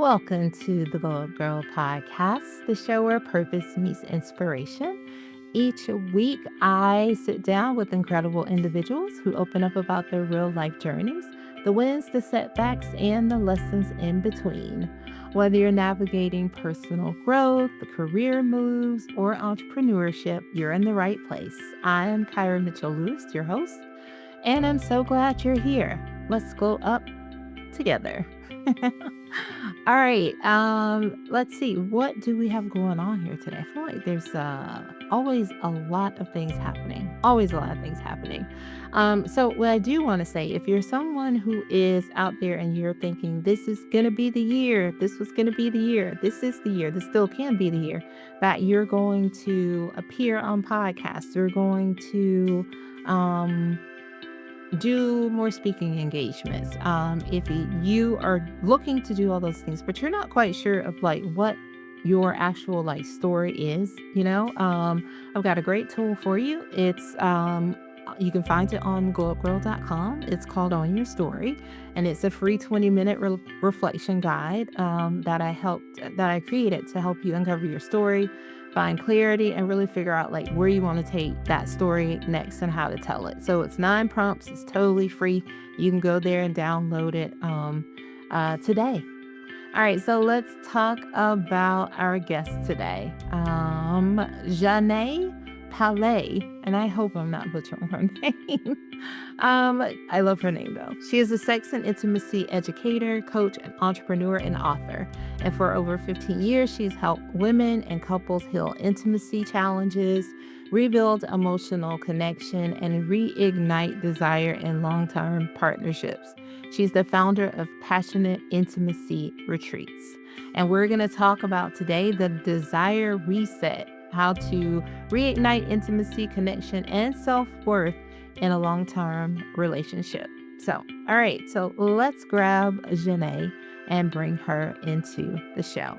Welcome to the Gyrl podcast, the show where purpose meets inspiration. Each week, I sit down with incredible individuals who open up about their real life journeys, the wins, the setbacks, and the lessons in between. Whether you're navigating personal growth, career moves, or entrepreneurship, you're in the right place. I am Kyra Mitchell Lewis, your host, and I'm so glad you're here. Let's go up together. All right. Let's see. What do we have going on here today? I feel like there's always a lot of things happening. Always a lot of things happening. So what I do want to say, if you're someone who is out there and you're thinking this is gonna be the year, this was gonna be the year, this is the year, this still can be the year that you're going to appear on podcasts, you're going to um do more speaking engagements. If you are looking to do all those things, but you're not quite sure of like what your actual like story is, I've got a great tool for you. You can find it on globegrow.com. It's called On Your Story, and it's a free 20-minute reflection guide that I created to help you uncover your story, find clarity, and really figure out like where you want to take that story next and how to tell it. So it's 9 prompts. It's totally free. You can go there and download it today. All right, so let's talk about our guest today, Xanet Pailet, and I hope I'm not butchering her name. I love her name though. She is a sex and intimacy educator, coach, and entrepreneur and author. And for over 15 years, she's helped women and couples heal intimacy challenges, rebuild emotional connection, and reignite desire in long-term partnerships. She's the founder of Passionate Intimacy Retreats. And we're going to talk about today the desire reset, how to reignite intimacy, connection, and self worth in a long term relationship. So, all right, so let's grab Janae and bring her into the show.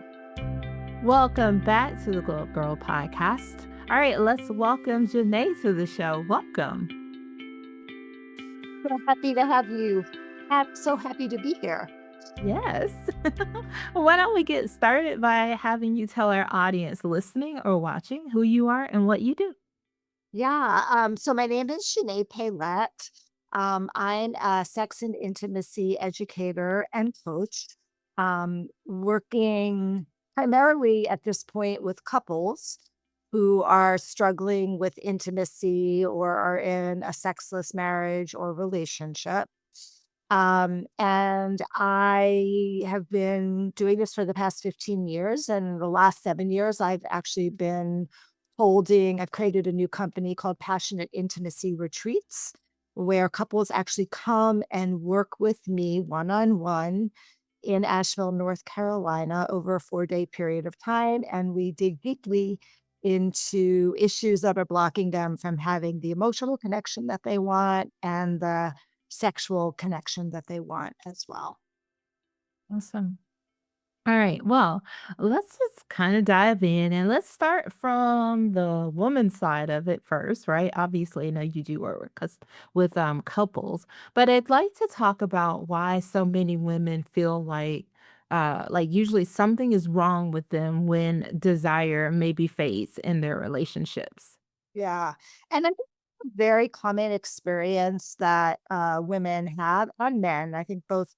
Welcome back to the Gyrl podcast. All right, let's welcome Janae to the show. Welcome. So happy to have you. So happy to be here. Yes. Why don't we get started by having you tell our audience listening or watching who you are and what you do? Yeah. So my name is Xanet Pailet. I'm a sex and intimacy educator and coach, working primarily at this point with couples who are struggling with intimacy or are in a sexless marriage or relationship. And I have been doing this for the past 15 years. And the last 7 years, I've created a new company called Passionate Intimacy Retreats, where couples actually come and work with me one on one in Asheville, North Carolina, over a 4 day period of time. And we dig deeply into issues that are blocking them from having the emotional connection that they want and the sexual connection that they want as well. Awesome. All right. Well, let's just kind of dive in and let's start from the woman's side of it first, right? Obviously, I know you do work with couples, but I'd like to talk about why so many women feel like usually something is wrong with them when desire maybe fades in their relationships. Yeah. And I think a very common experience that women have on men. I think both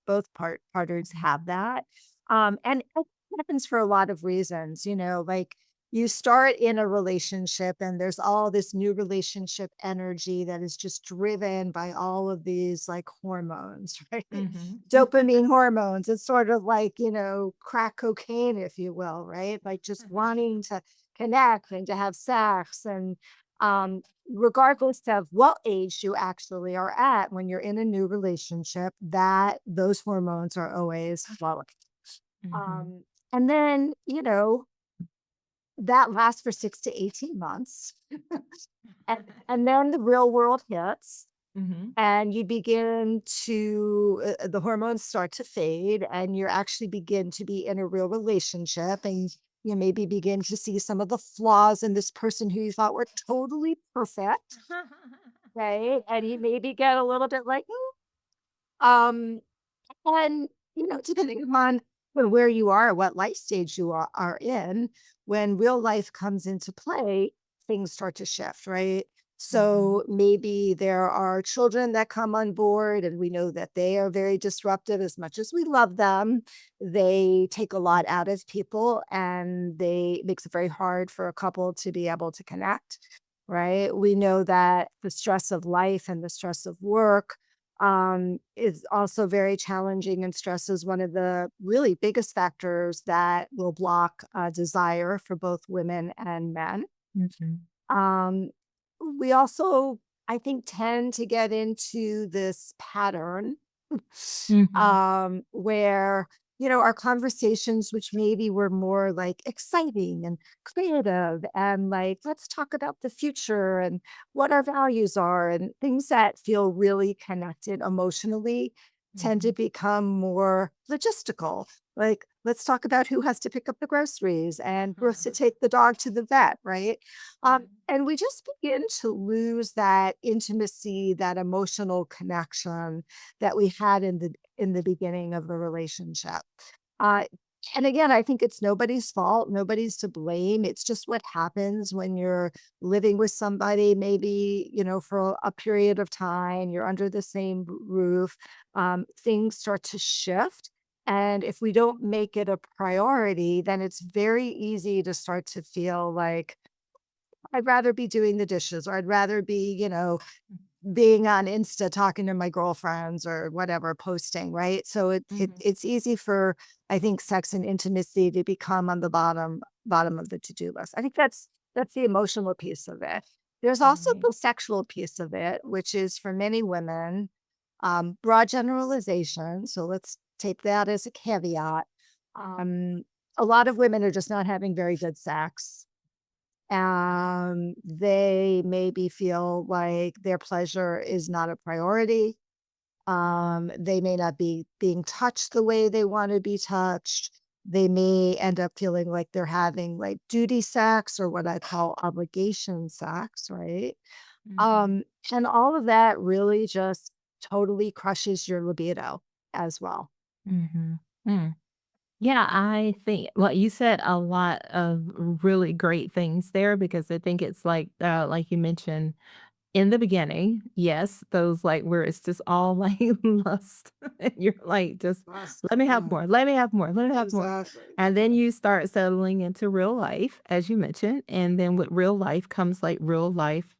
partners have that. And it happens for a lot of reasons, like you start in a relationship and there's all this new relationship energy that is just driven by all of these like hormones, right? Mhm. Dopamine hormones. It's sort of like, crack cocaine, if you will, right? Like just wanting to connect and to have sex and regardless of what age you actually are at when you're in a new relationship, that those hormones are always flowing. Mhm. Um, and then, that lasts for 6 to 18 months. And then the real world hits Mhm. and you begin to, the hormones start to fade and you actually begin to be in a real relationship and you maybe begin to see some of the flaws in this person who you thought were totally perfect. Right, and you maybe get a little bit like, "Mm," and, depending upon where you are, what life stage you are in, when real life comes into play, things start to shift, right? Mhm. So maybe there are children that come on board, and we know that they are very disruptive as much as we love them. They take a lot out of people, and they it makes it very hard for a couple to be able to connect, right? We know that the stress of life and the stress of work is also very challenging, and stress is one of the really biggest factors that will block desire for both women and men. Mhm. Um, we also, I think, tend to get into this pattern Mhm. where, our conversations, which maybe were more like exciting and creative and like, let's talk about the future and what our values are and things that feel really connected emotionally, tend to Mhm. become more logistical. Like, let's talk about who has to pick up the groceries and who has to take the dog to the vet, right? And we just begin to lose that intimacy, that emotional connection that we had in the beginning of the relationship. Uh, and again, I think it's nobody's fault. Nobody's to blame. It's just what happens when you're living with somebody, maybe, for a period of time, you're under the same roof. Things start to shift. And if we don't make it a priority, then it's very easy to start to feel like, I'd rather be doing the dishes, or I'd rather be, being on Insta talking to my girlfriends or whatever, posting, right? So Mhm. it's easy for, I think, sex and intimacy to become on the bottom of the to-do list. I think that's the emotional piece of it. There's also Right. the sexual piece of it, which is for many women, broad generalization. So let's take that as a caveat. Um, a lot of women are just not having very good sex. They maybe feel like their pleasure is not a priority. They may not be being touched the way they want to be touched. They may end up feeling like they're having like duty sex or what I call obligation sex, right? Mhm. Um, and all of that really just totally crushes your libido as well. Mhm. Mm. Yeah, I think well, you said a lot of really great things there because I think it's like you mentioned in the beginning, yes, those like where it's just all like lust. And you're like, just Yes. let me have more, let me have more, let me have more. Exactly. And then you start settling into real life, as you mentioned. And then with real life comes like real life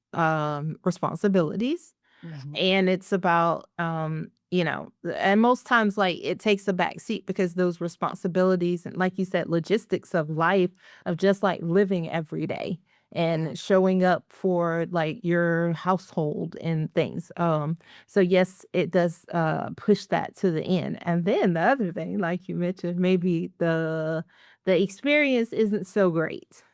responsibilities. Mhm. And it's about, and most times, like, it takes a back seat because those responsibilities and, like you said, logistics of life, of just, like, living every day and showing up for, like, your household and things. So, yes, it does, push that to the end. And then the other thing, like you mentioned, maybe the experience isn't so great.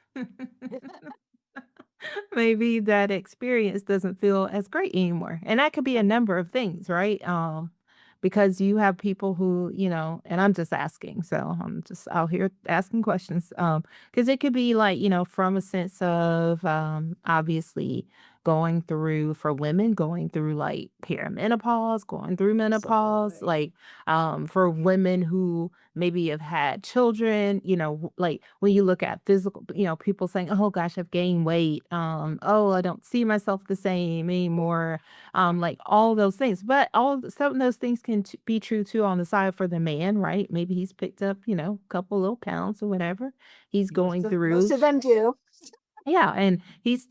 Maybe that experience doesn't feel as great anymore. And that could be a number of things, right? Because you have people who, and I'm just asking, so I'm just out here asking questions. Because it could be like, from a sense of obviously going through for women, going through like perimenopause, going through menopause, Absolutely. like for women who maybe have had children, like when you look at physical, people saying, "Oh gosh, I've gained weight. Oh, I don't see myself the same anymore." Like all those things. But some of those things can be true too on the side for the man, right? Maybe he's picked up, a couple little pounds or whatever. He's going Most through of them do. yeah, and he's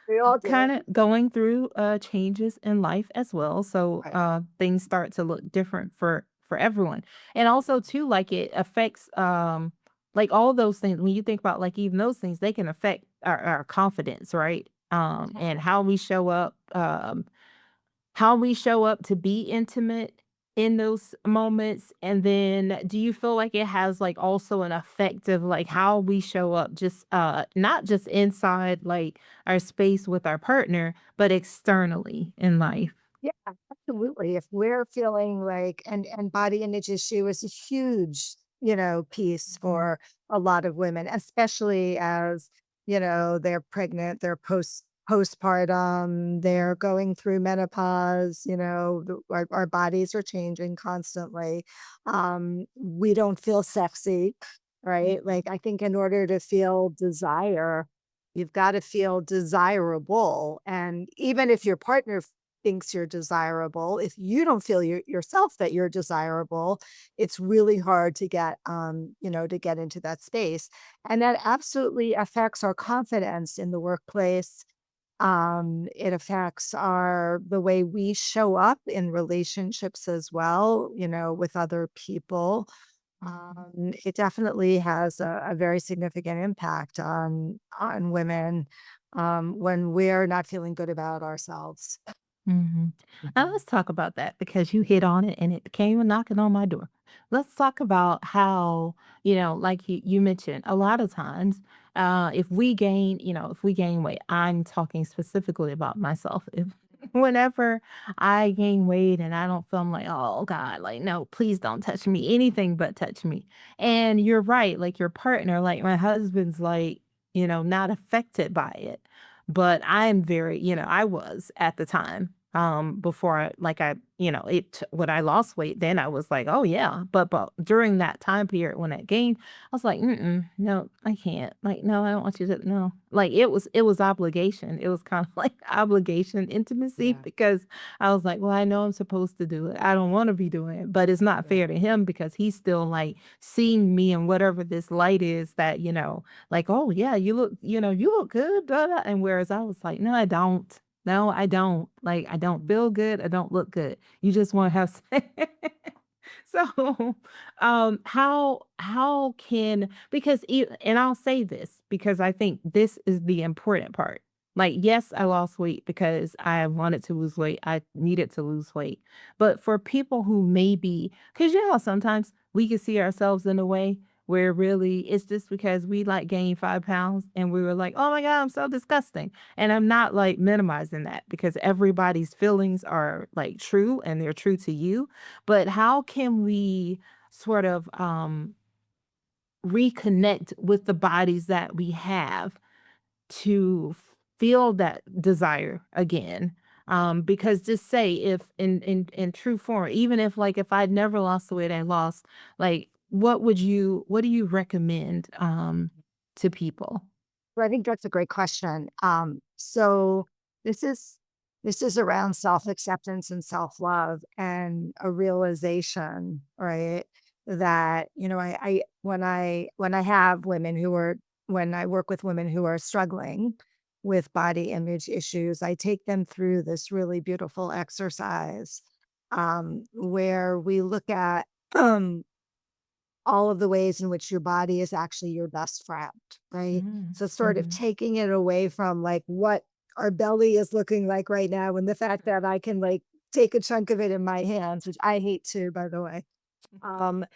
We all do. kinda going through, changes in life as well, so, Right. things start to look different for everyone, and also too, like, it affects, like, all those things when you think about, like, even those things, they can affect our confidence, right? And how we show up to be intimate in those moments, and then do you feel like it has, like, also an effect of, like, how we show up just, not just inside, like, our space with our partner, but externally in life? Yeah, absolutely. If we're feeling like and body image issue is a huge, piece Mhm. for a lot of women, especially as, they're pregnant, they're postpartum, they're going through menopause, our bodies are changing constantly. We don't feel sexy, right? Like, I think in order to feel desire, you've got to feel desirable. And even if your partner thinks you're desirable, if you don't feel yourself that you're desirable, it's really hard to get into that space. And that absolutely affects our confidence in the workplace. It affects the way we show up in relationships as well, with other people. Mhm. It definitely has a very significant impact on women when we're not feeling good about ourselves. Mhm. Now let's talk about that because you hit on it and it came knocking on my door. Let's talk about how, like you mentioned, a lot of times, if we gain weight, I'm talking specifically about myself. If whenever I gain weight and I don't feel, I'm like, oh God, like, no, please don't touch me, anything but touch me. And you're right, like your partner, like my husband's like, not affected by it. But I'm very, I was at the time, before when I lost weight, then I was like, "Oh, yeah." But during that time period when I gained, I was like, "Mm-mm, no, I can't." Like, "No, I don't want you to no." Like, it was obligation. It was kind of like obligation intimacy Yeah, because I was like, "Well, I know I'm supposed to do it. I don't wanna be doing it." But it's not yeah, fair to him because he's still, like, seeing me in whatever this light is that, like, "Oh, yeah, you look good, da, da," and whereas I was like, "No, I don't. No, I don't. Like, I don't feel good, I don't look good. You just wanna have So, how can because and I'll say this because I think this is the important part. Like, yes, I lost weight because I wanted to lose weight. I needed to lose weight. But for people who maybe, because how sometimes we can see ourselves in a way where really it's just because we like gained 5 pounds and we were like, oh my God, I'm so disgusting. And I'm not like minimizing that because everybody's feelings are like true and they're true to you. But how can we sort of reconnect with the bodies that we have to feel that desire again? Because just say if in true form, even if like if I'd never lost the weight I lost, like what do you recommend to people? well, I think that's a great question. So this is this is around self-acceptance and self-love and a realization, right? That, when I have women who are when I work with women who are struggling with body image issues, I take them through this really beautiful exercise where we look at all of the ways in which your body is actually your best friend, right? Mm, So sort of mhm, taking it away from like what our belly is looking like right now and the fact that I can like take a chunk of it in my hands, which I hate to, by the way. Um,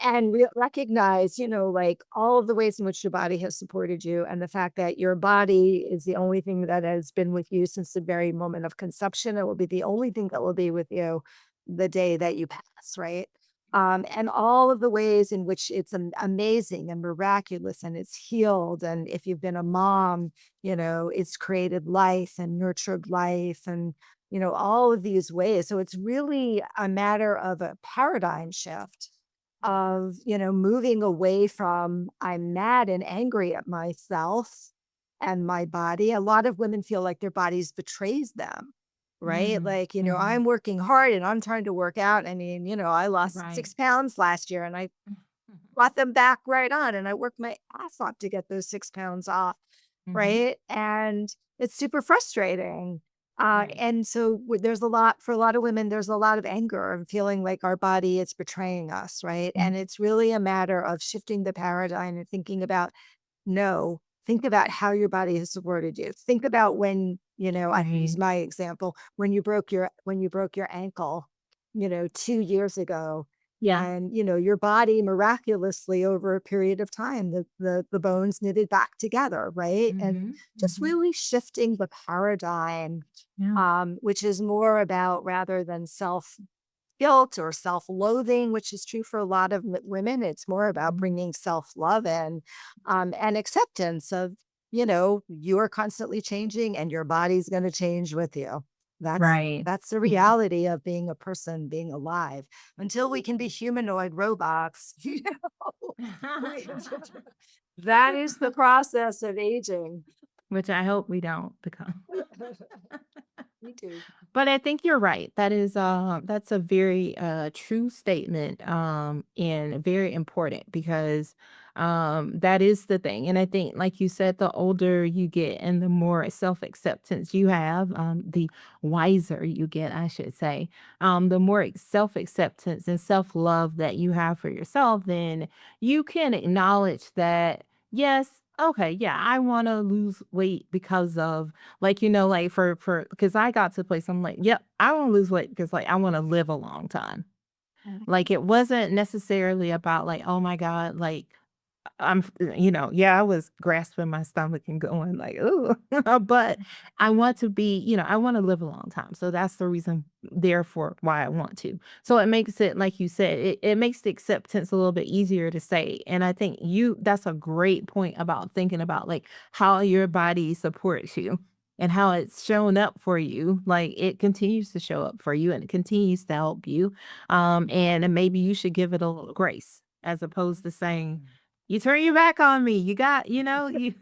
and recognize, like all of the ways in which your body has supported you and the fact that your body is the only thing that has been with you since the very moment of conception. It will be the only thing that will be with you the day that you pass, right? And all of the ways in which it's amazing and miraculous and it's healed. And if you've been a mom, it's created life and nurtured life and, all of these ways. So it's really a matter of a paradigm shift of, moving away from I'm mad and angry at myself and my body. A lot of women feel like their bodies betrays them, right? mm, Like, mhm, I'm working hard and I'm trying to work out. I mean, I lost right. 6 pounds last year and I Mhm, brought them back right on, and I worked my ass off to get those 6 pounds off, mhm, right? And it's super frustrating. right. And so there's a lot for a lot of women, there's a lot of anger and feeling like our body is betraying us, right? Mhm, And it's really a matter of shifting the paradigm and thinking about no, think about how your body has supported you. Think about when, I use right. my example, when you broke your ankle, 2 years ago, Yeah. and, your body miraculously over a period of time, the bones knitted back together, right? And Mhm, just mhm, really shifting the paradigm, yeah. which is more about rather than self-guilt or self-loathing, which is true for a lot of women, it's more about Mhm, bringing self-love in, and acceptance of you are constantly changing and your body's going to change with you. That's Right. that's the reality of being a person, being alive. Until we can be humanoid robots, that is the process of aging. Which I hope we don't become. Me too. But I think you're right. That's a very true statement, and very important because that is the thing. And I think, like you said, the older you get and the more self acceptance you have, the wiser you get, I should say, the more self acceptance and self love that you have for yourself, then you can acknowledge that. Yes, okay, yeah, I want to lose weight because of, like, like, for because I got to the place, I'm like, "Yep, I wanna lose weight because, like, I wanna live a long time." Like, it wasn't necessarily about, like, "Oh my god," like, yeah, I was grasping my stomach and going like, "Ooh," but I want to be, I wanna live a long time, so that's the reason, therefore, why I want to. So it makes it, like you said, it makes the acceptance a little bit easier to say, and I think that's a great point about thinking about, like, how your body supports you and how it's shown up for you, like, it continues to show up for you, and it continues to help you, and maybe you should give it a little grace as opposed to saying, "You turn your back on me. You got," you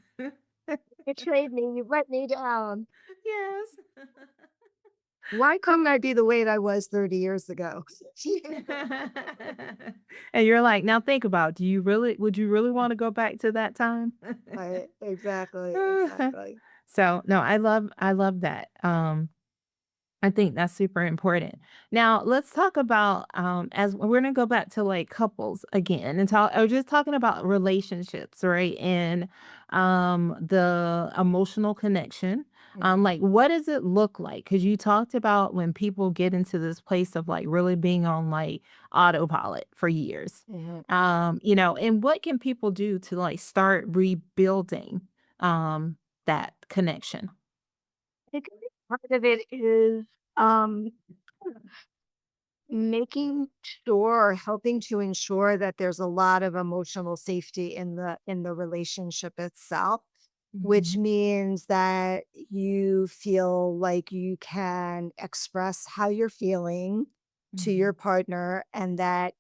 Betrayed me. You let me down. Yes. Why couldn't I be the weight I was 30 years ago? And you're like, "Now think about, would you really wanna go back to that time?" Right. Exactly. Exactly. So, no, I love that. I think that's super important. Now, let's talk about, as we're gonna go back to, like, couples again and talk, or just talking about relationships, right? And the emotional connection. Mhm. Like, what does it look like? Because you talked about when people get into this place of, like, really being on, like, autopilot for years. Mhm. And what can people do to, like, start rebuilding that connection? I think part of it is um, making sure or helping to ensure that there's a lot of emotional safety in the relationship itself, which Mhm. means that you feel like you can express how you're feeling to your Mhm. partner and that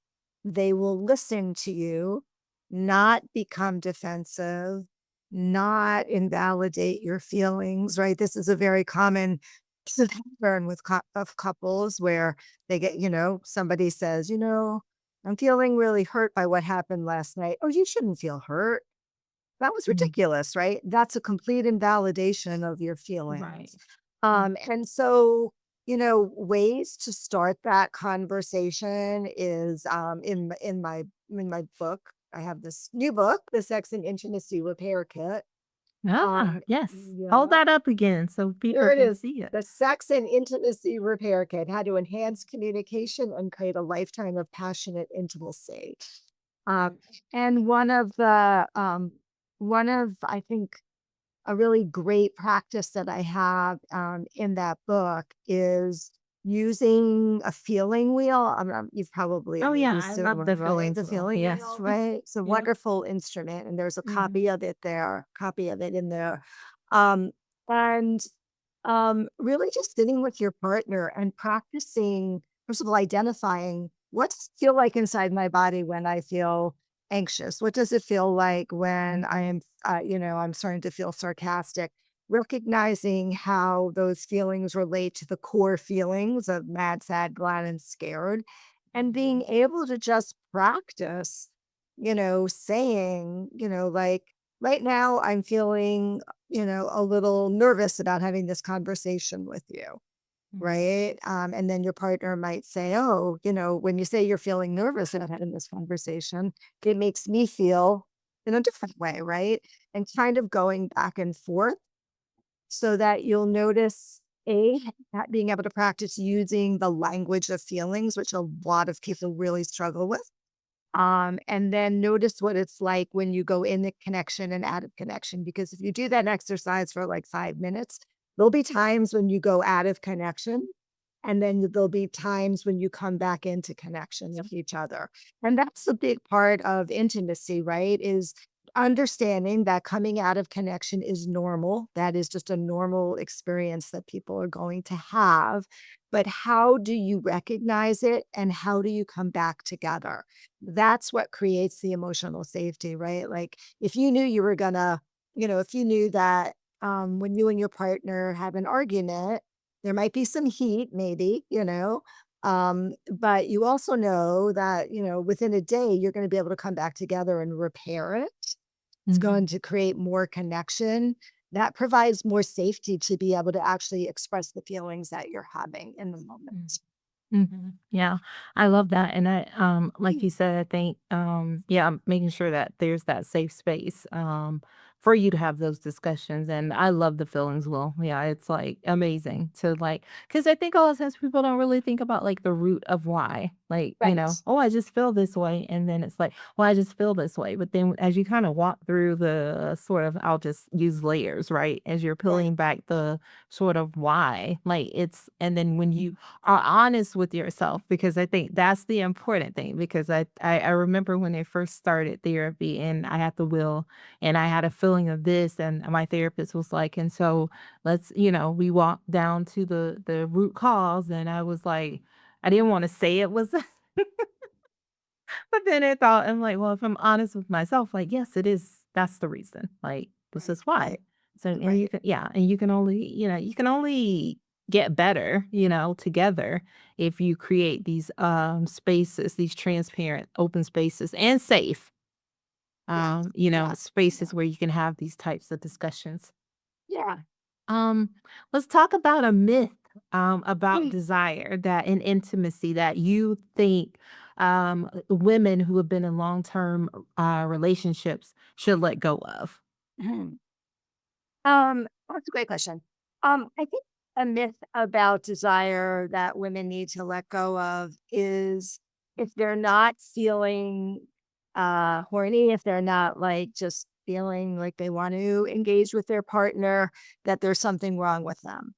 they will listen to you, not become defensive, not invalidate your feelings, right? This is a very common pattern with of couples where they get, somebody says, I'm feeling really hurt by what happened last night. Oh, you shouldn't feel hurt. That was Mhm. ridiculous, right? That's a complete invalidation of your Right. feelings. Mm. And so, ways to start that conversation is in my book. I have this new book, The Sex and Intimacy Repair Kit. Ah, Um, yes. Hold yeah, that up again so people here it can is. see it. The Sex and Intimacy Repair Kit: How to Enhance Communication and Create a Lifetime of Passionate Intimacy. Um, and one of I think a really great practice that I have in that book is using a feeling wheel. You've probably Oh, yeah, I used it, love the right? feelings The wheel. feeling Yes. wheel, right? It's a Yep. wonderful instrument, and there's a Mhm. copy of it in there. Um, and really just sitting with your partner and practicing, first of all, identifying what does it feel like inside my body when I feel anxious? What does it feel like when I am, I'm starting to feel sarcastic? Recognizing how those feelings relate to the core feelings of mad, sad, glad, and scared, and being Mhm. able to just practice, saying, like, right now I'm feeling, a little nervous about having this conversation with you. Mhm. Right. And then your partner might say, oh, when you say you're feeling nervous about having this conversation, it makes me feel in a different way. Right. And kind of going back and forth so that you'll notice being able to practice using the language of feelings, which a lot of people really struggle with. And then notice what it's like when you go in the connection and out of connection. Because if you do that exercise for like 5 minutes, there'll be times when you go out of connection. And then there'll be times when you come back into connection with each other. And that's a big part of intimacy, right? Is understanding that coming out of connection is normal. That is just a normal experience that people are going to have. But how do you recognize it and how do you come back together? That's what creates the emotional safety, right? Like if you knew you were gonna, if you knew that when you and your partner have an argument, there might be some heat, maybe, but you also know that, within a day, you're going to be able to come back together and repair it. It's Mhm. going to create more connection. That provides more safety to be able to actually express the feelings that you're having in the Mm. moment. Mhm. Yeah, I love that, and like Mm. you said, I think, yeah, I'm making sure that there's that safe space, for you to have those discussions, and I love the feelings well. Yeah, it's, like, amazing to, like, because I think a lot of times people don't really think about, like, the root of why, like, Right. "Oh, I just feel this way," and then it's like, "Well, I just feel this way," but then as you kinda walk through the sort of I'll just use layers, right? As you're Right. peeling back the sort of why, like, it's and then when you are honest with yourself because I think that's the important thing because I remember when I first started therapy and I had the will and I had a feeling of this and my therapist was like, and so we walked down to the root cause and I was like, I didn't want to say it was but then I thought, I'm like, well, if I'm honest with myself, like, yes, it is. That's the reason. Like, this Right. is why. Right. So, and you Right. can, yeah, and you can only get better, together if you create these spaces, these transparent, open spaces and safe, Yeah. Yeah. spaces Yeah. where you can have these types of discussions. Yeah. Um, let's talk about a myth about Mm. desire that in intimacy that you think women who have been in long-term relationships should let go of. Mhm. That's a great question. I think a myth about desire that women need to let go of is if they're not feeling horny, if they're not like just feeling like they want to engage with their partner, that there's something wrong with them.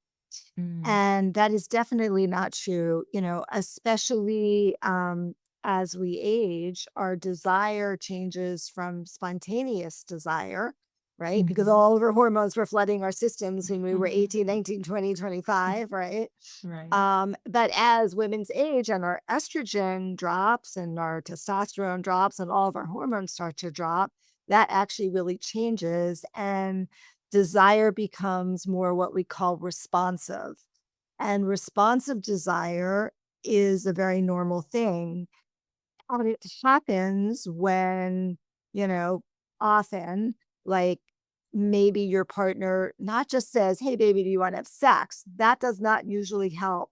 Mm, And that is definitely not true, especially as we age, our desire changes from spontaneous desire, right? Because mhm. all of our hormones were flooding our systems when we were 18, 19, 20, 25, right? Right. But as women's age and our estrogen drops and our testosterone drops and all of our hormones start to drop, that actually really changes. And desire becomes more what we call responsive. And responsive desire is a very normal thing. And it happens when, you know, often, like maybe your partner not just says, "Hey, baby, do you want to have sex?" That does not usually help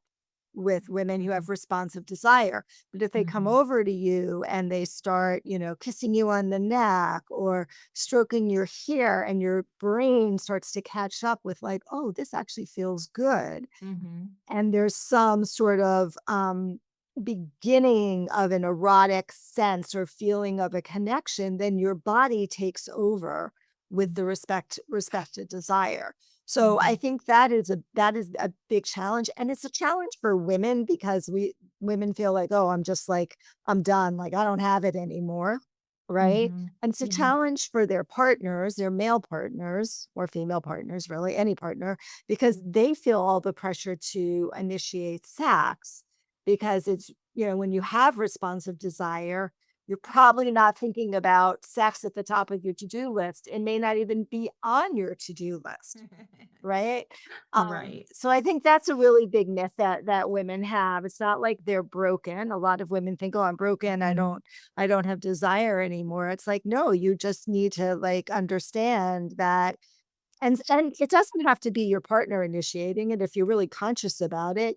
with women who have Mhm, responsive desire. But if they come mhm, over to you and they start, kissing you on the neck or stroking your hair, and your brain starts to catch up with, like, oh, this actually feels good, mhm, and there's some sort of beginning of an erotic sense or feeling of a connection, then your body takes over with the respected desire. So I mhm, think that is a big challenge, and it's a challenge for women because we women feel like, oh, I'm just like, I'm done, like I don't have it anymore, right? mhm. And it's a Yeah. challenge for their partners, their male partners or female partners, really any partner, because they feel all the pressure to initiate sex because it's, when you have responsive desire, you're probably not thinking about sex at the top of your to-do list. It may not even be on your to-do list, right? Right. So I think that's a really big myth that women have. It's not like they're broken. A lot of women think, "Oh, I'm broken. I Mhm, don't I don't have desire anymore." It's like, no, you just need to like understand that, and it doesn't have to be your partner initiating it if you're really conscious about it,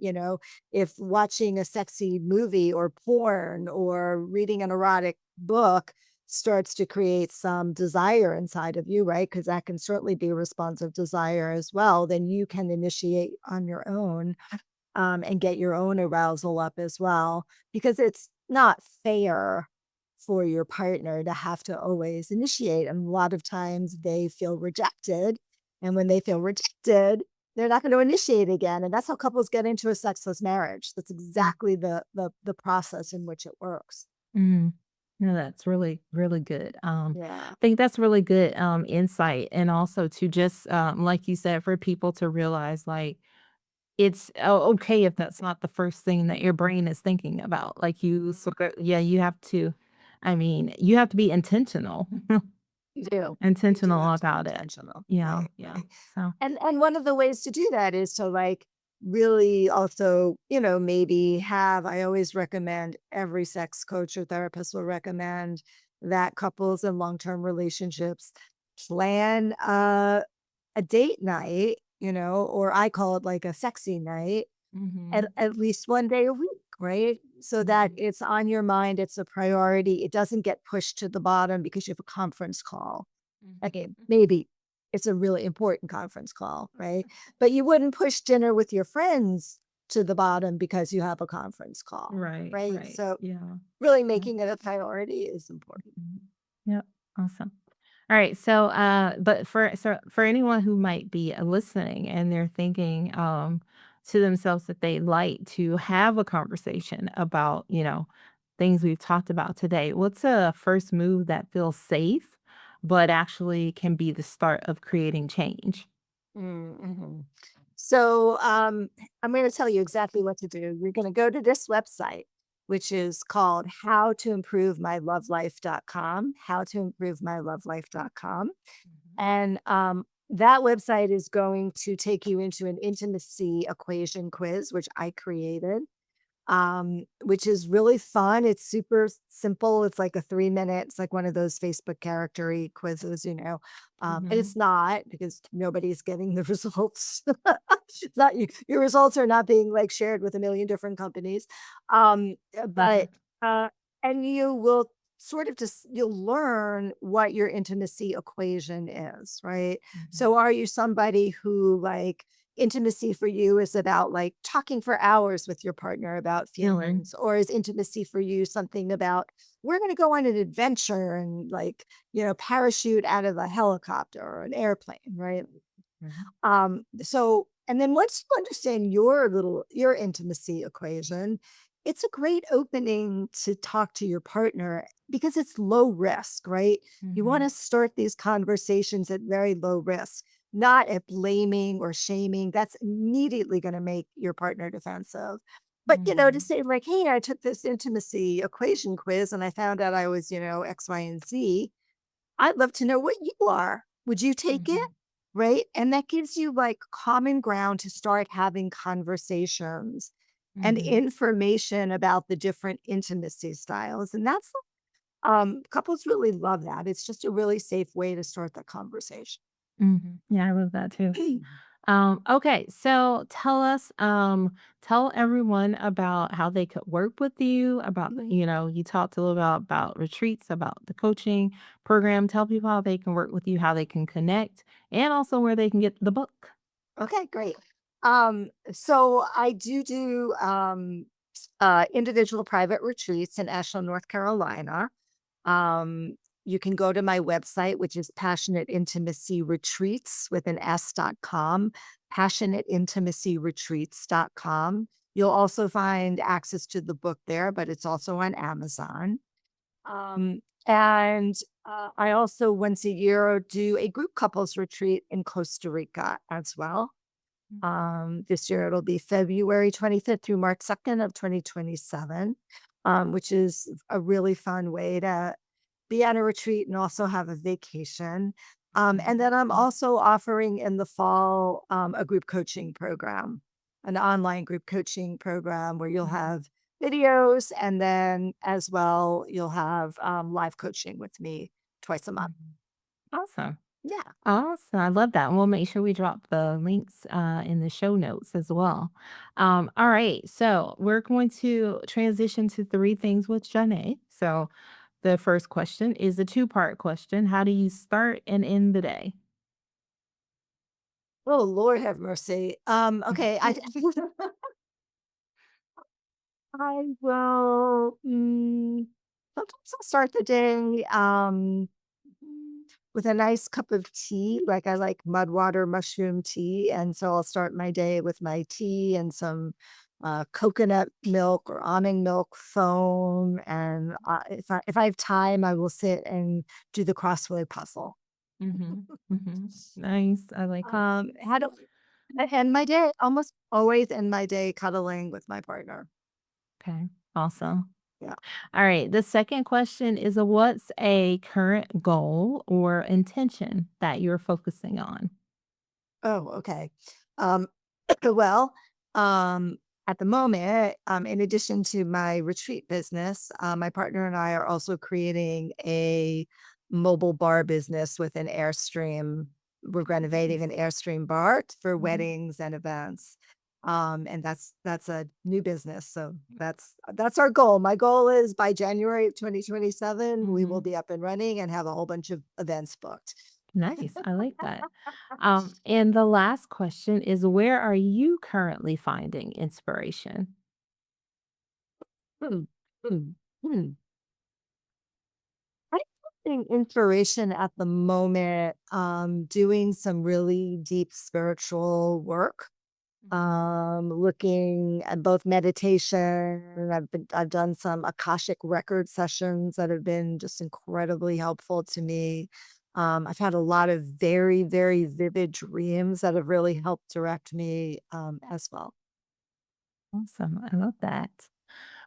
if watching a sexy movie or porn or reading an erotic book starts to create some desire inside of you, right? Because that can certainly be responsive desire as well, then you can initiate on your own, and get your own arousal up as well, because it's not fair for your partner to have to always initiate. And a lot of times they feel rejected. And when they feel rejected, they're not going to initiate again. And that's how couples get into a sexless marriage. That's exactly the process in which it works. mhm. No, that's really, really good. Yeah. I think that's really good insight. And also to just, like you said, for people to realize like it's okay if that's not the first thing that your brain is thinking about. Like you, yeah, you have to, I mean, you have to be intentional, You do. You do intentional have to be about it. intentional, Yeah. right, Yeah. right. So, And one of the ways to do that is to, like, really also, maybe have I always recommend every sex coach or therapist will recommend that couples in long-term relationships plan a date night, or I call it like a sexy night hmm at least one day a week, right? So that hmm it's on your mind, it's a priority. It doesn't get pushed to the bottom because you have a conference call. Okay, hmm maybe it's a really important conference call, right? But you wouldn't push dinner with your friends to the bottom because you have a conference call, right. right? Right. So Yeah. really Yeah. making it a priority is important. Mhm. Yep. Awesome. All right. So, but for anyone who might be listening and they're thinking to themselves that they like to have a conversation about, things we've talked about today, what's a first move that feels safe, but actually can be the start of creating change? Mhm. So I'm going to tell you exactly what to do. You're going to go to this website, which is called howtoimprovemylovelife.com, howtoimprovemylovelife.com. Mhm. And that website is going to take you into an intimacy equation quiz, which I created, which is really fun. It's super simple. It's like a 3 minute, it's like one of those Facebook character quizzes. And it's Mhm. not because nobody's getting the results. It's not your results are not being like shared with a million different companies. But Mhm. uh, and you will sort of just you'll learn what your intimacy equation is, right? Mhm. So are you somebody who like intimacy for you is about like talking for hours with your partner about Mhm. feelings, or is intimacy for you something about we're going to go on an adventure and like, parachute out of a helicopter or an airplane, right? Mhm. So and then once you understand your intimacy equation, it's a great opening to talk to your partner because it's low risk, right? You want Mhm. to start these conversations at very low risk, not at blaming or shaming. That's immediately going to make your partner defensive. But to Mhm. say like, hey, I took this intimacy equation quiz and I found out I was, X, Y, and Z. I'd love to know what you are. Would you take it? Mhm. Right? And that gives you like common ground to start having conversations and Mhm. information about the different intimacy styles. And that's couples really love that. It's just a really safe way to start the conversation. Mhm. Yeah, I love that too. Okay, so tell everyone about how they could work with you, about, you talked a little about retreats, about the coaching program. Tell people how they can work with you, how they can connect, and also where they can get the book. Okay, great. So I do individual private retreats in Asheville, North Carolina. Um, you can go to my website, which is Passionate Intimacy Retreats with an S.com, passionateintimacyretreats.com. You'll also find access to the book there, but it's also on Amazon. And I also once a year do a group couples retreat in Costa Rica as well. This year it'll be February 25th through March 2nd of 2027, which is a really fun way to be on a retreat and also have a vacation. And Mhm. then I'm also offering in the fall a group coaching program, an online group coaching program where you'll Mhm. have videos and then as well you'll have live coaching with me twice a month. Mhm. Awesome. Yeah. Awesome. I love that. And we'll make sure we drop the links in the show notes as well. All right. So we're going to transition to three things with Janae. So the first question is a two-part question. How do you start and end the day? Oh, Lord have mercy. Okay. I will, sometimes I'll start the day, with a nice cup of tea, like, I like mud water mushroom tea, and so I'll start my day with my tea and some coconut milk or almond milk foam, and if I have time, I will sit and do the crossword puzzle. Mhm. Mhm. Nice. I like it. How do I end my day? Almost always end my day cuddling with my partner. Okay. Awesome. Yeah. All right. The second question is what's a current goal or intention that you're focusing on? Oh, okay. Um, well, um, at the moment, in addition to my retreat business, my partner and I are also creating a mobile bar business with an Airstream. We're renovating an Nice. Airstream bar for Mhm. weddings and events. And that's a new business. So that's our goal. My goal is by January of 2027, we will Mhm. be up and running and have a whole bunch of events booked. Nice. I like that. And the last question is where are you currently finding inspiration? Hmm, hmm, hmm. I'm getting inspiration at the moment, doing some really deep spiritual work, Mhm. looking at both meditation. I've done some Akashic record sessions that have been just incredibly helpful to me. I've had a lot of very, very vivid dreams that have really helped direct me as well. Awesome. I love that.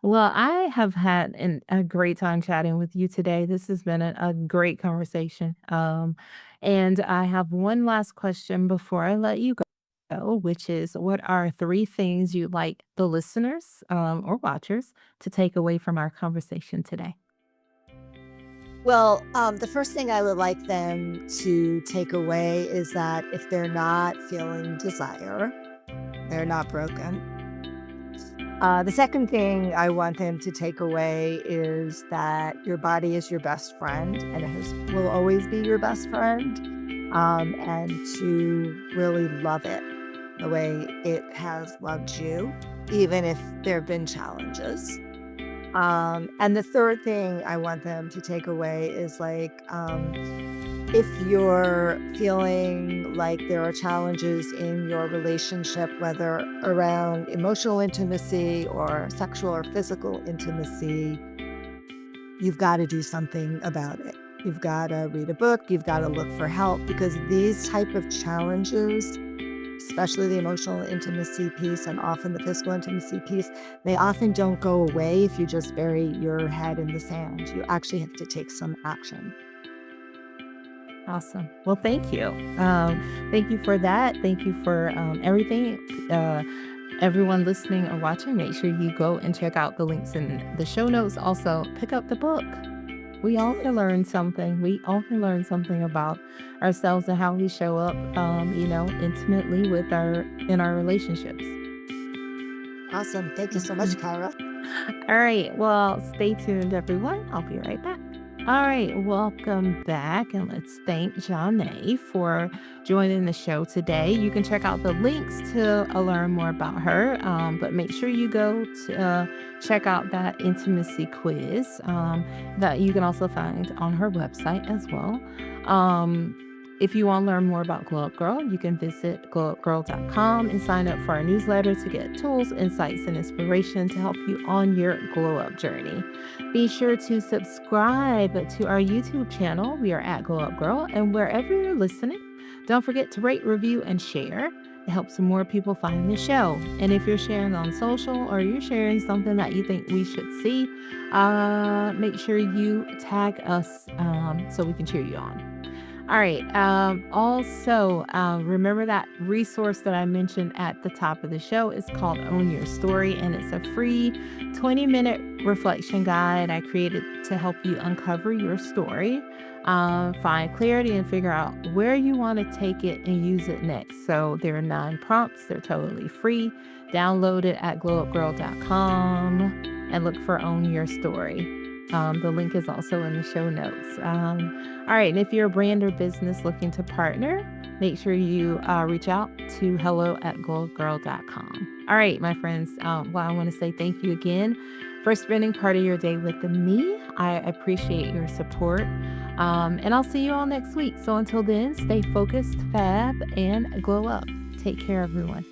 Well, I have had a great time chatting with you today. This has been a great conversation. And I have one last question before I let you go, which is what are three things you'd like the listeners or watchers to take away from our conversation today? Well, the first thing I would like them to take away is that if they're not feeling desire, they're not broken. The second thing I want them to take away is that your body is your best friend and will always be your best friend, and to really love it the way it has loved you, even if there have been challenges. And the third thing I want them to take away is if you're feeling like there are challenges in your relationship, whether around emotional intimacy or sexual or physical intimacy, you've got to do something about it. You've got to read a book, you've got to look for help because these type of challenges, especially the emotional intimacy piece and often the physical intimacy piece, they often don't go away if you just bury your head in the sand. You actually have to take some action. Awesome. Well, thank you. Thank you for that. Thank you for everything. Everyone listening or watching, make sure you go and check out the links in the show notes. Also, pick up the book. We all can learn something. We all can learn something about ourselves and how we show up, intimately with our relationships. Awesome. Thank you so much, Kyra. All right. Well, stay tuned, everyone. I'll be right back. All right. Welcome back. And let's thank Janae for joining the show today. You can check out the links to learn more about her, but make sure you go to check out that intimacy quiz that you can also find on her website as well. Um, if you want to learn more about Glow Up Girl, you can visit glowupgirl.com and sign up for our newsletter to get tools, insights, and inspiration to help you on your glow up journey. Be sure to subscribe to our YouTube channel. We are at Glow Up Girl, and wherever you're listening, don't forget to rate, review, and share. It helps more people find the show. And if you're sharing on social or you're sharing something that you think we should see, make sure you tag us so we can cheer you on. All right. Also, remember that resource that I mentioned at the top of the show is called Own Your Story, and it's a free 20-minute reflection guide I created to help you uncover your story, find clarity, and figure out where you want to take it and use it next. So there are 9 prompts, they're totally free. Download it at glowupgirl.com and look for Own Your Story. The link is also in the show notes. All right. And if you're a brand or business looking to partner, make sure you reach out to hello@goldgirl.com. All right, my friends. Well, I want to say thank you again for spending part of your day with me. I appreciate your support. And I'll see you all next week. So until then, stay focused, fab, and glow up. Take care, everyone.